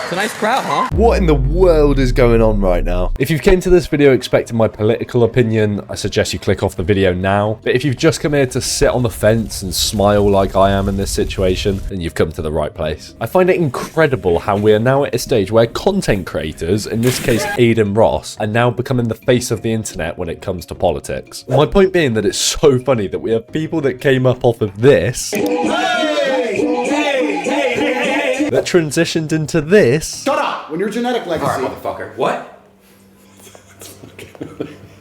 It's a nice crowd, huh? What in the world is going on right now? If you've came to this video expecting my political opinion, I suggest you click off the video now. But if you've just come here to sit on the fence and smile like I am in this situation, then you've come to the right place. I find it incredible how we are now at a stage where content creators, in this case Adin Ross, are now becoming the face of the internet when it comes to politics. My point being that it's so funny that we have people that came up off of this that transitioned into this. Shut up! When your genetic legacy... Alright, motherfucker. What?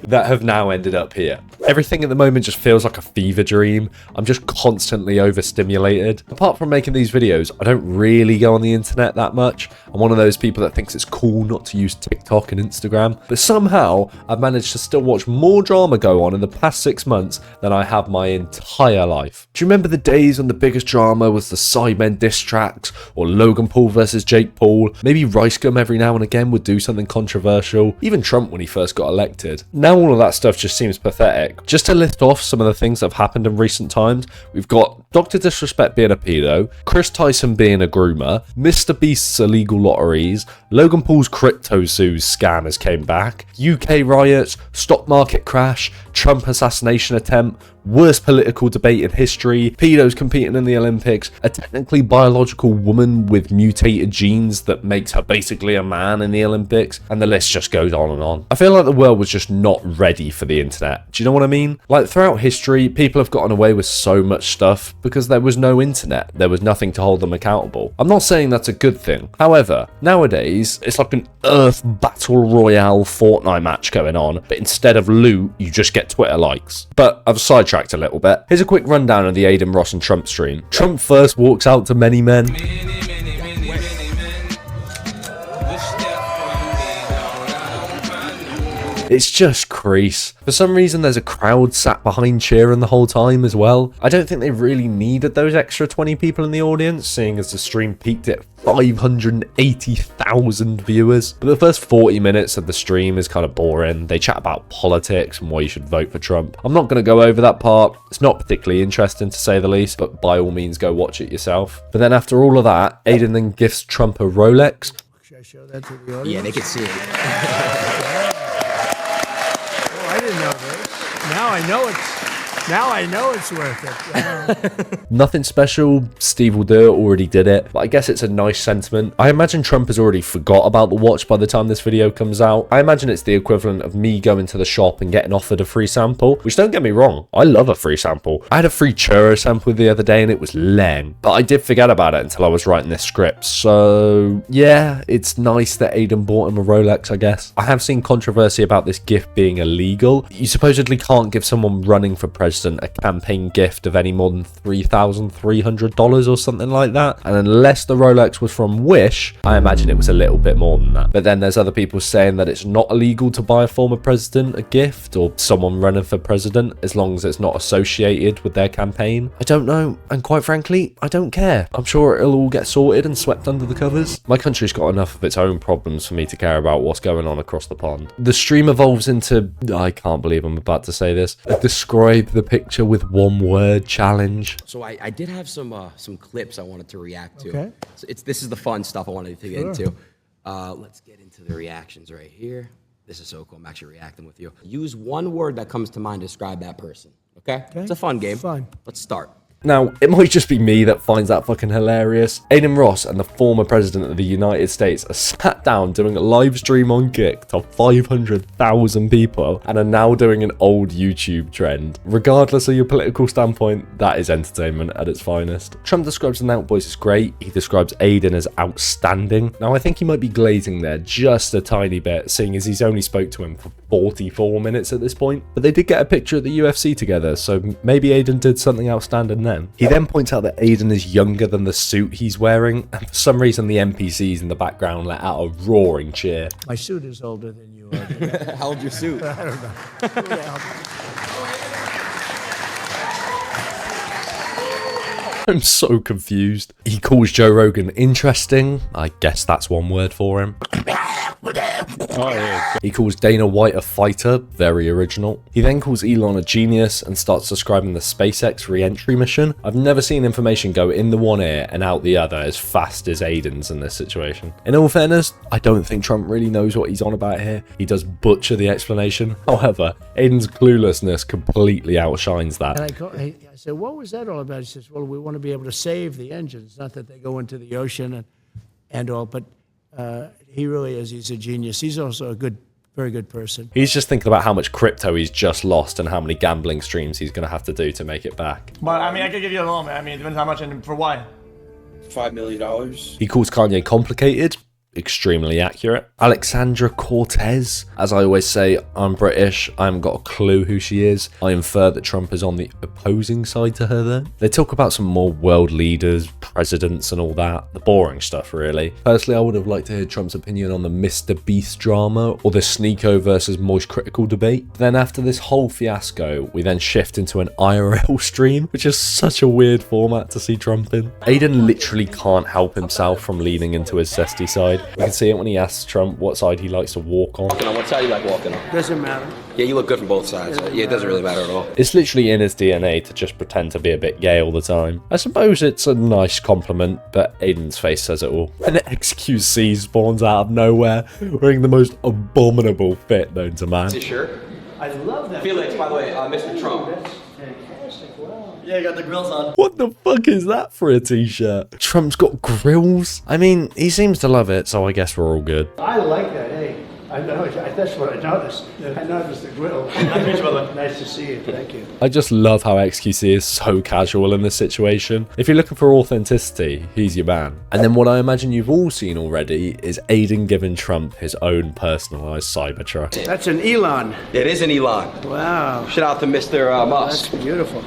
That have now ended up here. Everything at the moment just feels like a fever dream. I'm just constantly overstimulated. Apart from making these videos, I don't really go on the internet that much. I'm one of those people that thinks it's cool not to use TikTok and Instagram. But somehow, I've managed to still watch more drama go on in the past 6 months than I have my entire life. Do you remember the days when the biggest drama was the Sidemen diss tracks, or Logan Paul versus Jake Paul? Maybe Rice Gum every now and again would do something controversial. Even Trump when he first got elected. Now all of that stuff just seems pathetic. Just to list off some of the things that have happened in recent times, we've got Dr. Disrespect being a pedo, Chris Tyson being a groomer, Mr. Beast's illegal lotteries, Logan Paul's crypto zoos scammers came back, UK riots, stock market crash, Trump assassination attempt, worst political debate in history, pedos competing in the Olympics, a technically biological woman with mutated genes that makes her basically a man in the Olympics, and the list just goes on and on. I feel like the world was just not ready for the internet. Do you know what I mean? Like throughout history, people have gotten away with so much stuff because there was no internet. There was nothing to hold them accountable. I'm not saying that's a good thing. However, nowadays, it's like an Earth Battle Royale Fortnite match going on, but instead of loot, you just get Twitter likes. But I've sidetracked a little bit. Here's a quick rundown of the Adin Ross and Trump stream. Trump first walks out to many men. It's just crease. For some reason, there's a crowd sat behind cheering the whole time as well. I don't think they really needed those extra 20 people in the audience, seeing as the stream peaked at 580,000 viewers. But the first 40 minutes of the stream is kind of boring. They chat about politics and why you should vote for Trump. I'm not going to go over that part. It's not particularly interesting to say the least, but by all means go watch it yourself. But then after all of that, Adin then gifts Trump a Rolex. Should I show that to the audience? Yeah, they can see it. I didn't know this. Now I know it's worth it. Nothing special, Steve will do it, already did it, but I guess it's a nice sentiment. I imagine Trump has already forgot about the watch by the time this video comes out. I imagine it's the equivalent of me going to the shop and getting offered a free sample, which don't get me wrong, I love a free sample. I had a free churro sample the other day and it was lame, but I did forget about it until I was writing this script, so yeah, it's nice that Adin bought him a Rolex, I guess. I have seen controversy about this gift being illegal. You supposedly can't give someone running for president a campaign gift of any more than $3,300 or something like that, and unless the Rolex was from Wish, I imagine it was a little bit more than that. But then there's other people saying that it's not illegal to buy a former president a gift or someone running for president as long as it's not associated with their campaign. I don't know, and quite frankly, I don't care. I'm sure it'll all get sorted and swept under the covers. My country's got enough of its own problems for me to care about what's going on across the pond. The stream evolves into, I can't believe I'm about to say this, a describe the picture with one word challenge. So I did have some clips I wanted to react to. Okay. So this is the fun stuff I wanted to get into. Let's get into the reactions right here. This is so cool. I'm actually reacting with you. Use one word that comes to mind to describe that person. Okay? It's a fun game. Fun. Let's start. Now, it might just be me that finds that fucking hilarious. Adin Ross and the former president of the United States are sat down doing a live stream on Kick to 500,000 people and are now doing an old YouTube trend. Regardless of your political standpoint, that is entertainment at its finest. Trump describes the Out Boys as great. He describes Adin as outstanding. Now, I think he might be glazing there just a tiny bit, seeing as he's only spoke to him for 44 minutes at this point. But they did get a picture at the UFC together, so maybe Adin did something outstanding then. He then points out that Adin is younger than the suit he's wearing, and for some reason the NPCs in the background let out a roaring cheer. My suit is older than you are. How old's your suit? I don't know. I'm so confused. He calls Joe Rogan interesting. I guess that's one word for him. Oh, yeah. He calls Dana White a fighter, very original. He then calls Elon a genius and starts describing the SpaceX re-entry mission. I've never seen information go in the one ear and out the other as fast as Adin's in this situation. In all fairness, I don't think Trump really knows what he's on about here. He does butcher the explanation. However, Adin's cluelessness completely outshines that. And I said, what was that all about? He says, well, we want to be able to save the engines, not that they go into the ocean and all, but he really is. He's a genius. He's also a very good person. He's just thinking about how much crypto he's just lost and how many gambling streams he's going to have to do to make it back. But I mean, I could give you a loan, man. I mean, it depends how much and for what. $5 million. He calls Kanye complicated. Extremely accurate. Alexandra Cortez. As I always say, I'm British. I haven't got a clue who she is. I infer that Trump is on the opposing side to her there. They talk about some more world leaders, presidents and all that. The boring stuff, really. Personally, I would have liked to hear Trump's opinion on the Mr. Beast drama or the Sneeko versus Moist Critical debate. Then after this whole fiasco, we then shift into an IRL stream, which is such a weird format to see Trump in. Adin literally can't help himself from leaning into his zesty side. You can see it when he asks Trump what side he likes to walk on. Walking on what side you like walking on? Doesn't matter. Yeah, you look good from both sides. Yeah, it doesn't really matter at all. It's literally in his DNA to just pretend to be a bit gay all the time. I suppose it's a nice compliment, but Adin's face says it all. An XQC spawns out of nowhere, wearing the most abominable fit known to man. Is your shirt? I love that. Felix, by the way, Mr. Trump. Fantastic. Wow. Yeah, I got the grills on. What the fuck is that for a t-shirt? Trump's got grills? I mean, he seems to love it, so I guess we're all good. I like that. Hey, I know. That's what I noticed. I noticed the grill. Nice to meet you, by the way. Nice to see you. Thank you. I just love how XQC is so casual in this situation. If you're looking for authenticity, he's your man. And then what I imagine you've all seen already is Adin giving Trump his own personalized Cybertruck. That's an Elon. It is an Elon. Wow. Shout out to Mr. Musk. That's beautiful.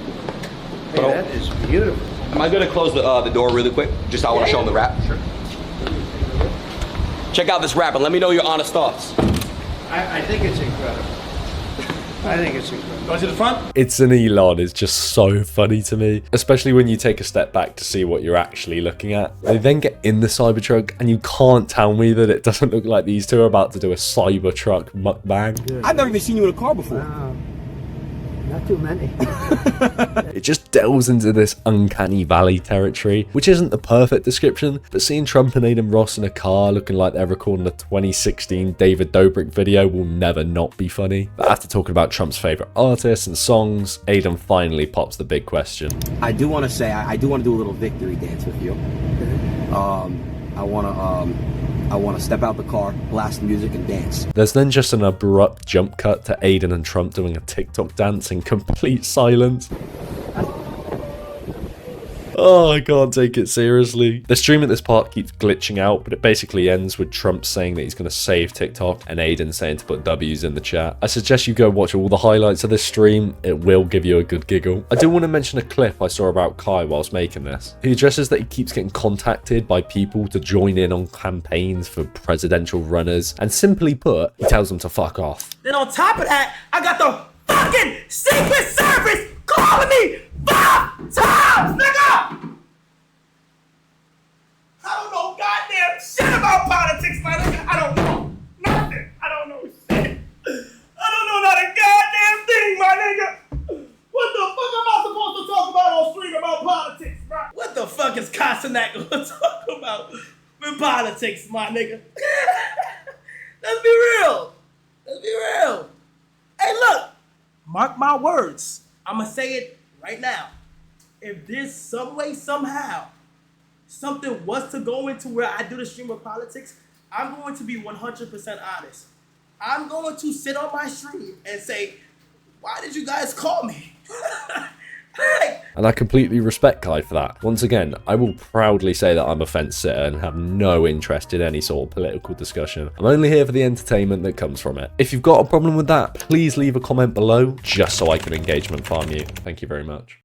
Hey, that is beautiful. Am I going to close the door really quick? Just I want to show them the wrap. Sure. Check out this wrap and let me know your honest thoughts. I think it's incredible. I think it's incredible. Go to the front. It's an Elon is just so funny to me, especially when you take a step back to see what you're actually looking at. They then get in the Cybertruck and you can't tell me that it doesn't look like these two are about to do a Cybertruck mukbang. Good. I've never even seen you in a car before. Wow. Not too many. It just delves into this uncanny valley territory, which isn't the perfect description, but seeing Trump and Adin Ross in a car looking like they're recording a 2016 David Dobrik video will never not be funny. But after talking about Trump's favorite artists and songs, Adin finally pops the big question. I do want to say, I do want to do a little victory dance with you. I want to step out the car, blast the music, and dance. There's then just an abrupt jump cut to Adin and Trump doing a TikTok dance in complete silence. Oh, I can't take it seriously. The stream at this part keeps glitching out, but it basically ends with Trump saying that he's going to save TikTok and Adin saying to put W's in the chat. I suggest you go watch all the highlights of this stream. It will give you a good giggle. I do want to mention a clip I saw about Kai whilst making this. He addresses that he keeps getting contacted by people to join in on campaigns for presidential runners, and simply put, he tells them to fuck off. Then on top of that, I got the fucking Secret Service calling me 5 times, nigga! I don't know goddamn shit about politics, my nigga. I don't know nothing. I don't know shit. I don't know not a goddamn thing, my nigga. What the fuck am I supposed to talk about on stream about politics, bro? What the fuck is Kasanak gonna talk about with politics, my nigga? Let's be real. Let's be real. Hey, look. Mark my words. I'ma say it right now. If there's some way, somehow, something was to go into where I do the stream of politics, I'm going to be 100% honest. I'm going to sit on my stream and say, why did you guys call me? And I completely respect Kai for that. Once again, I will proudly say that I'm a fence sitter and have no interest in any sort of political discussion. I'm only here for the entertainment that comes from it. If you've got a problem with that, please leave a comment below, just so I can engagement farm you. Thank you very much.